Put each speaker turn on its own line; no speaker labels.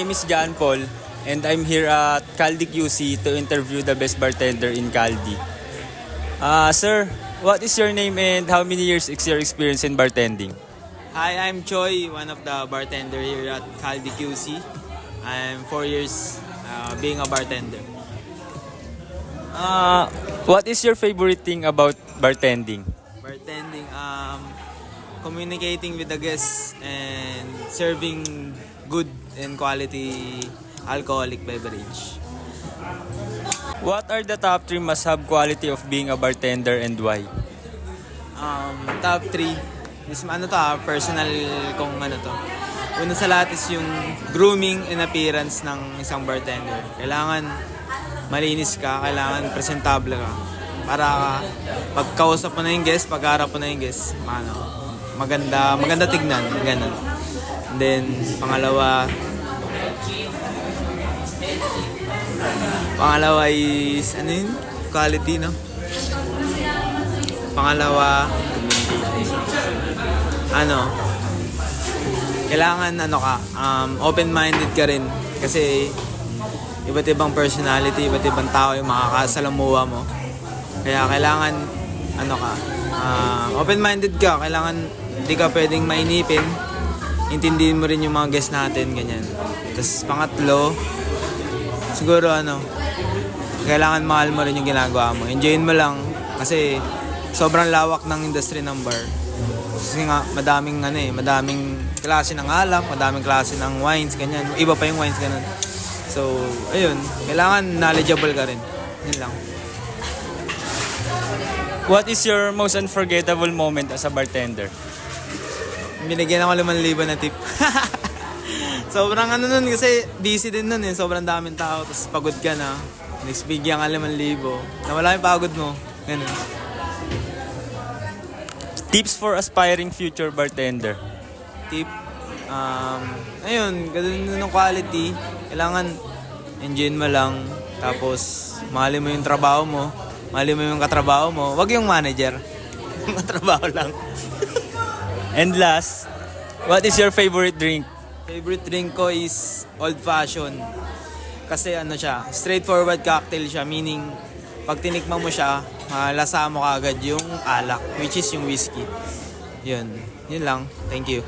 name is John Paul and I'm here at Caldi QC to interview the best bartender in Caldi. Sir, what is your name and how many years is your experience in bartending?
Hi, I'm Choi, one of the bartender here at Caldi QC. I'm 4 years being a bartender.
What is your favorite thing about bartending?
Bartending, communicating with the guests and serving good and quality alcoholic beverage.
What are the top 3 must-have quality of being a bartender and why?
Top 3 is personal kong to. Una sa lahat is yung grooming and appearance ng isang bartender. Kailangan malinis ka, kailangan presentable ka. Para pagkausap mo na yung guest, pagharap mo na yung guest, maganda tignan, ganun. And then, pangalawa is, quality, no? Pangalawa, kailangan open-minded ka rin. Kasi, iba't ibang personality, iba't ibang tao yung makakasalamuha mo. Kaya kailangan, open-minded ka. Kailangan, hindi ka pwedeng mainipin. Intindihin mo rin yung mga guests natin, ganyan. Tapos, pangatlo, siguro kailangan mahal mo rin yung ginagawa mo. Enjoyin mo lang kasi sobrang lawak ng industry ng bar. Kasi nga madaming klase ng alak, madaming klase ng wines, ganyan. Iba pa yung wines, ganun. So, ayun, kailangan knowledgeable ka rin. Yun lang.
What is your most unforgettable moment as a bartender?
Binigyan ako 5,000 na tip. Sobrang nun kasi busy din nun eh. Sobrang daming tao. Tapos pagod ka na. Next bigyan ka 5,000. Nawala yung pagod mo. Ganun.
Tips for aspiring future bartender?
Tip. Ganun ng quality. Kailangan enjoyin mo lang. Tapos mahalin mo yung trabaho mo. Mahalin mo yung katrabaho mo. Wag yung manager. Yung katrabaho lang.
And last, what is your favorite drink?
Favorite drink ko is old fashion. Kasi straightforward cocktail siya. Meaning, pag tinikman mo siya, malasa mo kaagad yung alak, which is yung whiskey. Yun lang. Thank you.